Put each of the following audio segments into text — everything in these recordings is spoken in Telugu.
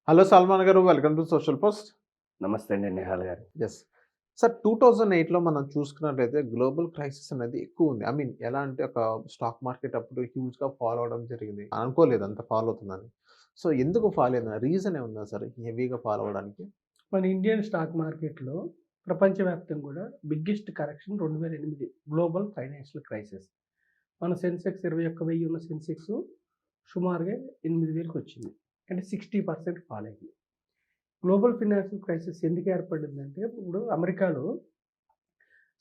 హలో సల్మాన్ గారు. Welcome to social post. నమస్తే అండి నిహాల్ గారు. యెస్. సార్ 2008లో మనం చూసుకున్నట్లయితే గ్లోబల్ క్రైసిస్ అనేది ఎక్కువుంది. ఐ మీన్ ఎలా అంటే ఒక స్టాక్ మార్కెట్ అప్పుడు హ్యూజ్‌గా ఫాల్ అవ్వడం జరిగింది. అనుకోలేదు అంత ఫాల్ అవుతుందని. సో, ఎందుకు ఫాల్ అయింది? రీజన్ ఏముందా సార్ హెవీగా ఫాల్ అవ్వడానికి? మన ఇండియన్ స్టాక్ మార్కెట్‌లో ప్రపంచవ్యాప్తంగా కూడా biggest correction 2008 global financial crisis. మన సెన్సెక్స్ 21,000 ఉన్న సెన్సెక్స్ సుమారుగా 8,000కి వచ్చింది. అంటే 60% ఫాల్ అయింది. గ్లోబల్ ఫైనాన్షియల్ క్రైసిస్ ఎందుకు ఏర్పడిందంటే ఇప్పుడు అమెరికాలో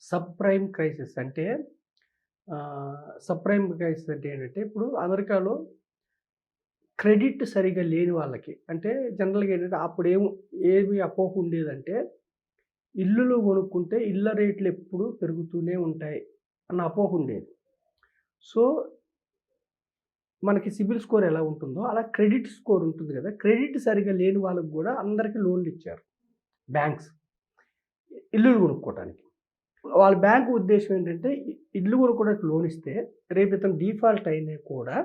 సబ్‌ప్రైమ్ క్రైసిస్ అంటే ఏంటంటే ఇప్పుడు అమెరికాలో క్రెడిట్ సరిగ్గా లేని వాళ్ళకి అంటే జనరల్‌గా ఏంటంటే అప్పుడేమో ఏమి అపోహ ఉండేదంటే ఇల్లులు కొనుక్కుంటే ఇళ్ళ రేట్లు ఎప్పుడూ పెరుగుతూనే ఉంటాయి అన్న అపోహ ఉండేది. సో, మనకి సిబిల్ స్కోర్ ఎలా ఉంటుందో అలా క్రెడిట్ స్కోర్ ఉంటుంది కదా! క్రెడిట్ సరిగ్గా లేని వాళ్ళకి గూడా అందరికి లోన్‌లు ఇచ్చారు బ్యాంక్స్. ఇల్లులు కొనుక్కోవటానికి. వాళ్ళ బ్యాంక్ ఉద్దేశ్యం ఏంటంటే ఇల్లు కొనుక్కోవడానికి లోన్ ఇస్తే రేపు ఇతను డిఫాల్ట్ అయినా కూడా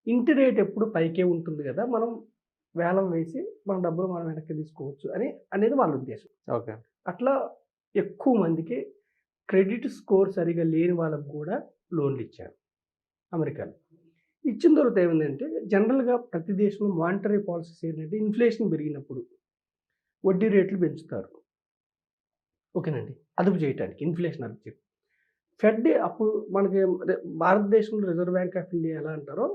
ఇంటి రేట్ ఎప్పుడు పైకే ఉంటుంది గదా! మనం వేలం వేసి మన డబ్బులు మనం వెనక్కి తీసుకోవచ్చు అనేది వాళ్ళ ఉద్దేశం. ఓకే. అట్లా ఎక్కువ మందికి క్రెడిట్ స్కోర్ సరిగ్గా లేని వాళ్ళకి గూడా లోన్‌లు ఇచ్చారు అమెరికాలో. ఇచ్చిన తర్వాత ఏమైందంటే జనరల్‌గా ప్రతి దేశంలో మానిటరీ పాలసీస్ ఏంటంటే ఇన్‌ఫ్లేషన్ పెరిగినప్పుడు వడ్డీ రేట్లు పెంచుతారు. ఓకేనండి. అదుపు చేయటానికి ఇన్‌ఫ్లేషన్ అదుపు చేయడానికి. ఫెడ్ అప్పుడు మనకి భారతదేశంలో రిజర్వ్ బ్యాంక్ ఆఫ్ ఇండియా ఎలా అంటారో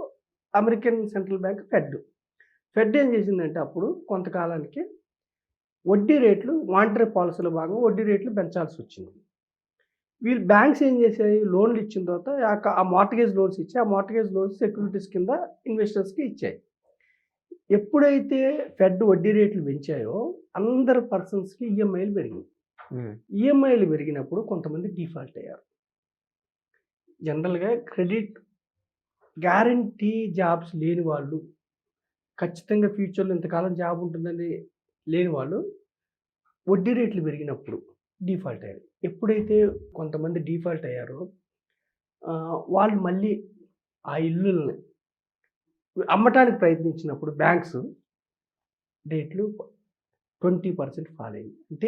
American central bank fed. Fed ఏం చేసిందంటే అప్పుడు కొంతకాలానికి వడ్డీ రేట్లు మానిటరీ పాలసీలో భాగంగా వడ్డీ రేట్లు పెంచాల్సొచ్చింది. వీళ్ళు బ్యాంక్స్ ఏం చేశాయి లోన్‌లు ఇచ్చిన తర్వాత ఆ మార్ట్‌గేజ్ లోన్స్ ఇచ్చి, ఆ మార్ట్‌గేజ్ లోన్స్ సెక్యూరిటీస్ కింద ఇన్వెస్టర్స్‌కి ఇచ్చాయి. ఎప్పుడైతే ఫెడ్ వడ్డీ రేట్లు పెంచాయో అందరు పర్సన్స్‌కి ఈఎంఐలు పెరిగినాయి. ఈఎంఐలు పెరిగినప్పుడు కొంతమంది డిఫాల్ట్ అయ్యారు. జనరల్‌గా క్రెడిట్ గ్యారంటీ జాబ్స్ లేని వాళ్ళు, ఖచ్చితంగా ఫ్యూచర్‌లో ఇంతకాలం జాబ్ ఉంటుందని లేని వాళ్ళు వడ్డీ రేట్లు పెరిగినప్పుడు డిఫాల్ట్ అయ్యారు. ఎప్పుడైతే కొంతమంది డిఫాల్ట్ అయ్యారో వాళ్ళు మళ్ళీ ఆ ఇల్లుల్ని అమ్మటానికి ప్రయత్నించినప్పుడు బ్యాంక్స్ రేట్లు 20% ఫాల్ అయింది. అంటే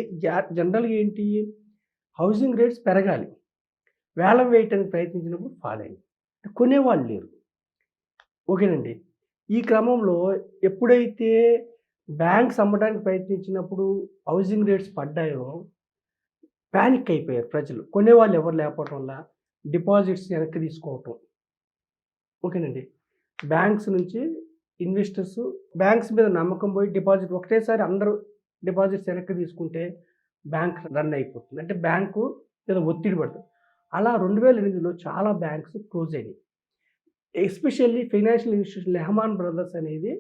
జనరల్‌గా ఏంటి హౌసింగ్ రేట్స్ పెరగాలి. వేలం వేయటానికి ప్రయత్నించినప్పుడు ఫాల్ అయింది. కొనేవాళ్ళు లేరు. ఓకేనండి. ఈ క్రమంలో ఎప్పుడైతే బ్యాంక్స్ అమ్మడానికి ప్రయత్నించినప్పుడు హౌసింగ్ రేట్స్ పడ్డాయో పానిక్ అయిపోయారు ప్రజలు. కొనేవాళ్ళు ఎవరు లేకపోవటం వల్ల డిపాజిట్స్ వెనక్కి తీసుకోవటం. ఓకేనండి. బ్యాంక్స్ నుంచి ఇన్వెస్టర్స్ బ్యాంక్స్ మీద నమ్మకం పోయి డిపాజిట్ ఒకటేసారి అందరూ డిపాజిట్స్ వెనక్కి తీసుకుంటే బ్యాంక్ రన్ అయిపోతుంది. అంటే బ్యాంకు మీద ఒత్తిడి పడుతుంది. అలా 2008లో చాలా బ్యాంక్స్ క్లోజ్ అయినాయి. ఎస్పెషల్లీ ఫైనాన్షియల్ ఇన్‌స్టిట్యూషన్ లెహమాన్ బ్రదర్స్ అనేది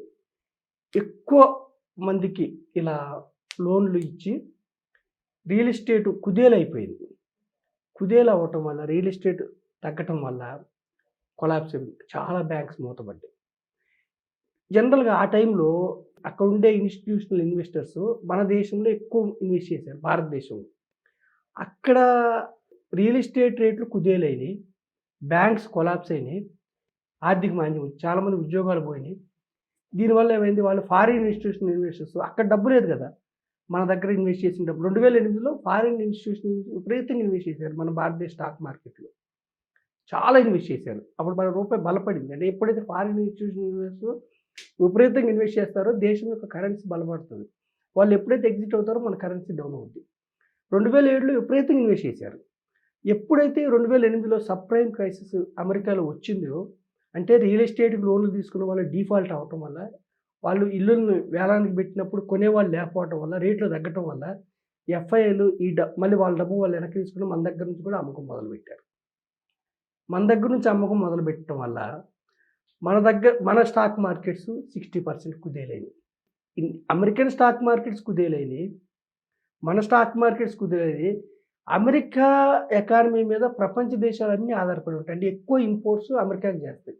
ఎక్కువ మందికి ఇలా లోన్‌లు ఇచ్చి రియల్ ఎస్టేట్ కుదేలైపోయింది. కుదేలవ్వటం వల్ల రియల్ ఎస్టేట్ తగ్గటం వల్ల కొలాప్స్ అయింది. చాలా బ్యాంక్స్ మూతపడ్డాయి. జనరల్‌గా ఆ టైంలో అక్కడ ఉండే ఇన్‌స్టిట్యూషనల్ ఇన్వెస్టర్స్ మన దేశంలో ఎక్కువ ఇన్వెస్ట్ చేశారు భారతదేశంలో. అక్కడ రియల్ ఎస్టేట్ రేట్లు కుదేలైనయి. బ్యాంక్స్ కొలాప్స్ అయినాయి. ఆర్థిక మాంద్యం వచ్చింది. చాలామంది ఉద్యోగాలు పోయినాయి. దీనివల్ల ఏమైంది వాళ్ళు ఫారిన్ ఇన్‌స్టిట్యూషనల్ ఇన్వెస్టర్స్ అక్కడ డబ్బు లేదు కదా! మన దగ్గర ఇన్వెస్ట్ చేసిన డబ్బు 2008లో ఫారిన్ ఇన్‌స్టిట్యూషనల్ విపరీతంగా ఇన్వెస్ట్ చేశారు మన భారతదేశ స్టాక్ మార్కెట్‌లో. చాలా ఇన్వెస్ట్ చేశారు. అప్పుడు మన రూపాయి బలపడింది. అంటే ఎప్పుడైతే ఫారిన్ ఇన్‌స్టిట్యూషనల్ ఇన్వెస్టర్స్ విపరీతంగా ఇన్వెస్ట్ చేస్తారో దేశం యొక్క కరెన్సీ బలపడుతుంది. వాళ్ళు ఎప్పుడైతే ఎగ్జిట్ అవుతారో మన కరెన్సీ డౌన్ అవుద్ది. 2007లో విపరీతంగా ఇన్వెస్ట్ చేశారు. ఎప్పుడైతే 2008లో సబ్‌ప్రైమ్ క్రైసిస్ అమెరికాలో వచ్చిందో అంటే రియల్ ఎస్టేట్‌కి లోన్‌లు తీసుకున్న వాళ్ళు డిఫాల్ట్ అవ్వటం వల్ల, వాళ్ళు ఇల్లుల్ని వేలానికి పెట్టినప్పుడు కొనేవాళ్ళు లేకపోవటం వల్ల, రేట్లు తగ్గటం వల్ల ఎఫ్ఐఐలు మళ్ళీ వాళ్ళ డబ్బు వాళ్ళు వెనక్కి తీసుకొని మన దగ్గర నుంచి కూడా అమ్మకం మొదలుపెట్టారు. మన దగ్గర నుంచి అమ్మకం మొదలుపెట్టడం వల్ల మన స్టాక్ మార్కెట్స్ 60% కుదేలైనయి. అమెరికన్ స్టాక్ మార్కెట్స్ కుదేలైనయి. మన స్టాక్ మార్కెట్స్ కుదేలైనయి. అమెరికా ఎకానమీ మీద ప్రపంచ దేశాలన్నీ ఆధారపడి ఉంటాయి. అంటే ఎక్కువ ఇంపోర్ట్స్ అమెరికాకి చేస్తాయి.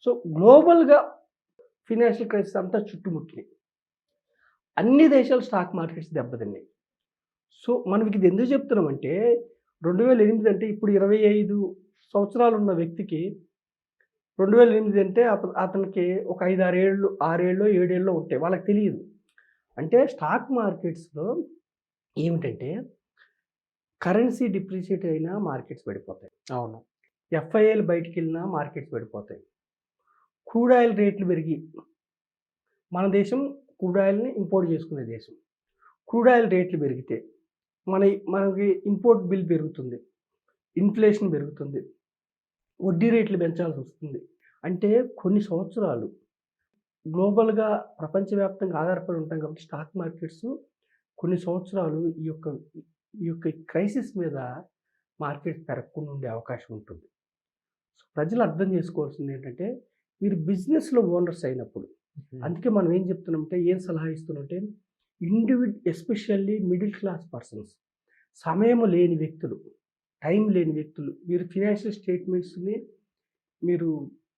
సో, గ్లోబల్‌గా ఫైనాన్షియల్ క్రైసిస్ అంతా చుట్టుముట్టినాయి. అన్ని దేశాల స్టాక్ మార్కెట్స్ దెబ్బతిన్నాయి. సో, మనం ఇది ఎందుకు చెప్తున్నామంటే 2008 అంటే ఇప్పుడు 25 సంవత్సరాలు ఉన్న వ్యక్తికి 2008 అంటే అతనికి ఒక 5, 6 ఏళ్ళు 6 ఏళ్ళో 7 ఏళ్ళో ఉంటాయి. వాళ్ళకి తెలీదు. అంటే స్టాక్ మార్కెట్స్‌లో ఏమిటంటే కరెన్సీ డిప్రిషియేట్ అయినా మార్కెట్స్ పడిపోతాయి. అవును. ఎఫ్ఐఐలు బయటికెళ్ళినా మార్కెట్స్ పడిపోతాయి. క్రూడ్ ఆయిల్ రేట్లు పెరిగి మన దేశం క్రూడ్ ఆయిల్‌ని ఇంపోర్ట్ చేసుకునే దేశం. క్రూడ్ ఆయిల్ రేట్లు పెరిగితే మనకి ఇంపోర్ట్ బిల్ పెరుగుతుంది. ఇన్ఫ్లేషన్ పెరుగుతుంది. వడ్డీ రేట్లు పెంచాల్సొస్తుంది. అంటే కొన్ని సంవత్సరాలు గ్లోబల్‌గా ప్రపంచవ్యాప్తంగా ఆధారపడి ఉంటాం కాబట్టి స్టాక్ మార్కెట్స్ కొన్ని సంవత్సరాలు ఈ యొక్క క్రైసిస్ మీద మార్కెట్ పెరగకుండా ఉండే అవకాశం ఉంటుంది. సో, ప్రజలు అర్థం చేసుకోవాల్సింది ఏంటంటే మీరు బిజినెస్‌లో ఓనర్స్ అయినప్పుడు అందుకే మనం ఏం చెప్తున్నామంటే ఏం సలహా ఇస్తున్నామంటే ఎస్పెషల్లీ మిడిల్ క్లాస్ పర్సన్స్, సమయం లేని వ్యక్తులు, టైం లేని వ్యక్తులు, మీరు ఫినాన్షియల్ స్టేట్మెంట్స్‌ని మీరు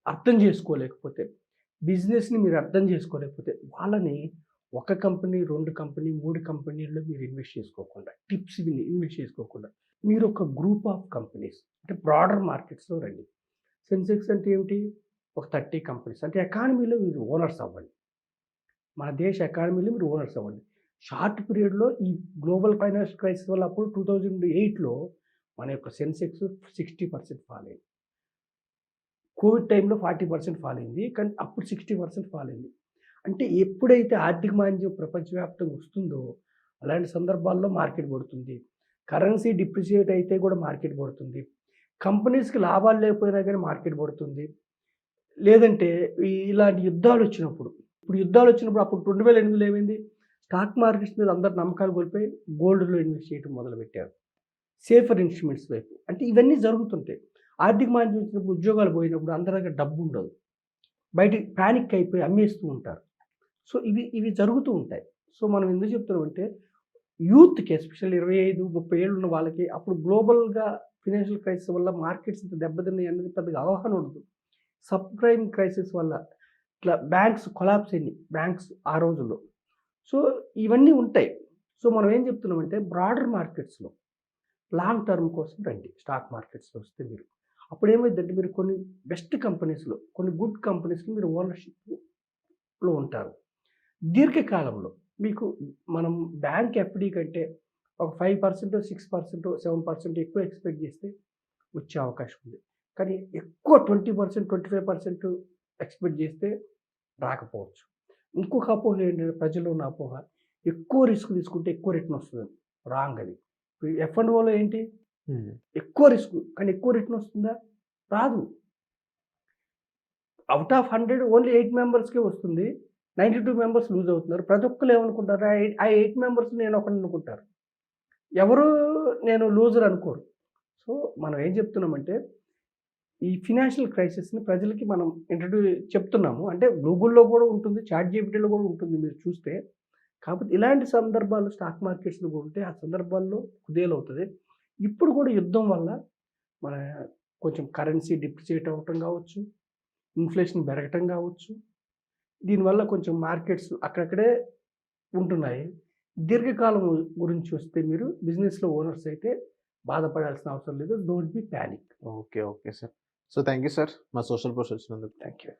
అర్థం చేసుకోలేకపోతే, బిజినెస్‌ని మీరు అర్థం చేసుకోలేకపోతే వాళ్ళని ఒక కంపెనీ, 2 కంపెనీ, 3 కంపెనీల్లో మీరు ఇన్వెస్ట్ చేసుకోకుండా, టిప్స్ విని ఇన్వెస్ట్ చేసుకోకుండా మీరు ఒక గ్రూప్ ఆఫ్ కంపెనీస్ అంటే బ్రాడర్ మార్కెట్స్‌లో రండి. సెన్సెక్స్ అంటే ఏమిటి? ఒక 30 కంపెనీస్ అంటే ఎకానమీలో మీరు ఓనర్స్ అవ్వండి. మన దేశ ఎకానమీలో మీరు ఓనర్స్ అవ్వండి. షార్ట్ పీరియడ్‌లో ఈ గ్లోబల్ ఫైనాన్షియల్ క్రైసిస్ వల్ల అప్పుడు 2008లో మన యొక్క సెన్సెక్స్ 60% ఫాల్ అయింది. కోవిడ్ టైంలో 40% ఫాల్ అయింది. కానీ అప్పుడు 60% ఫాల్ అయింది. అంటే ఎప్పుడైతే ఆర్థిక మాంద్యం ప్రపంచవ్యాప్తంగా వస్తుందో అలాంటి సందర్భాల్లో మార్కెట్ పడుతుంది. కరెన్సీ డిప్రిషియేట్ అయితే కూడా మార్కెట్ పడుతుంది. కంపెనీస్‌కి లాభాలు లేకపోయినా కానీ మార్కెట్ పడుతుంది. లేదంటే ఇలాంటి యుద్ధాలు వచ్చినప్పుడు, అప్పుడు 2008లో ఏమైంది? స్టాక్ మార్కెట్స్ మీద అందరూ నమ్మకాలు కోల్పోయి గోల్డ్‌లో ఇన్వెస్ట్ చేయడం మొదలుపెట్టారు. సేఫర్ ఇన్స్ట్రుమెంట్స్ వైపు. అంటే ఇవన్నీ జరుగుతుంటాయి. ఆర్థిక మాంద్యం వచ్చినప్పుడు ఉద్యోగాలు పోయినప్పుడు అందరి దగ్గర డబ్బు ఉండదు. బయటికి పానిక్ అయిపోయి అమ్మేస్తూ ఉంటారు. సో, ఇవి జరుగుతూ ఉంటాయి. సో, మనం ఎందుకు చెప్తున్నామంటే యూత్‌కి ఎస్పెషల్లీ 25, 30 ఏళ్ళు ఉన్న వాళ్ళకి అప్పుడు గ్లోబల్‌గా ఫినాన్షియల్ క్రైసిస్ వల్ల మార్కెట్స్ ఇంత దెబ్బతిన్నాయి అనేది పెద్దగా అవగాహన ఉండదు. సబ్ ప్రైమ్ క్రైసిస్ వల్ల ఇట్లా బ్యాంక్స్ కొలాప్స్ అయినాయి. బ్యాంక్స్ ఆ రోజుల్లో. సో, ఇవన్నీ ఉంటాయి. సో, మనం ఏం చెప్తున్నామంటే బ్రాడర్ మార్కెట్స్‌లో లాంగ్ టర్మ్ కోసం రండి. స్టాక్ మార్కెట్స్‌లో వస్తే మీరు. అప్పుడు ఏమైద్దంటే మీరు కొన్ని బెస్ట్ కంపెనీస్‌లో, కొన్ని గుడ్ కంపెనీస్‌లో మీరు ఓనర్‌షిప్‌లో ఉంటారు. దీర్ఘకాలంలో మీకు మనం బ్యాంక్ ఎఫ్‌డి కంటే ఒక 5%, 6%, 7% ఎక్కువ ఎక్స్‌పెక్ట్ చేస్తే వచ్చే అవకాశం ఉంది. కానీ ఎక్కువ 20%, 25% ఎక్స్‌పెక్ట్ చేస్తే రాకపోవచ్చు. ఇంకొక అపోహ ఏంటంటే ప్రజల్లో ఉన్న అపోహ ఎక్కువ రిస్క్ తీసుకుంటే ఎక్కువ రిటర్న్ వస్తుందని. రాంగ్ అది. ఎఫ్ అండ్ ఓలో ఏంటి? ఎక్కువ రిస్క్ కానీ ఎక్కువ రిటర్న్ వస్తుందా? రాదు. ఔట్ ఆఫ్ 100 ఓన్లీ 8 మెంబర్స్‌కే వస్తుంది. 92 మెంబర్స్ లూజ్ అవుతున్నారు. ప్రతి ఒక్కళ్ళు ఏమనుకుంటారు? ఆ 8 మెంబర్స్ నేను ఒకడిని అనుకుంటారు. ఎవరు నేను లూజర్ అనుకోరు. సో, మనం ఏం చెప్తున్నామంటే ఈ ఫినాన్షియల్ క్రైసిస్‌ని ప్రజలకి మనం చెప్తున్నాము. అంటే గూగుల్‌లో కూడా ఉంటుంది. చాట్‌జీపీటీలో కూడా ఉంటుంది మీరు చూస్తే. కాకపోతే ఇలాంటి సందర్భాలు స్టాక్ మార్కెట్స్‌లో కూడా ఉంటే ఆ సందర్భాల్లో కుదేలవుతది. ఇప్పుడు కూడా యుద్ధం వల్ల మన కొంచెం కరెన్సీ డిప్రిషియేట్ అవ్వటం కావచ్చు, ఇన్ఫ్లేషన్ పెరగటం కావచ్చు. దీనివల్ల కొంచెం మార్కెట్స్ అక్కడక్కడే ఉంటున్నాయి. దీర్ఘకాలం గురించి వస్తే మీరు బిజినెస్‌లో ఓనర్స్ అయితే బాధపడాల్సిన అవసరం లేదు. Don't be panic. Okay. Okay sir. So, thank you sir. మా సోషల్ పోస్ట్ వచ్చినందుకు. Thank you.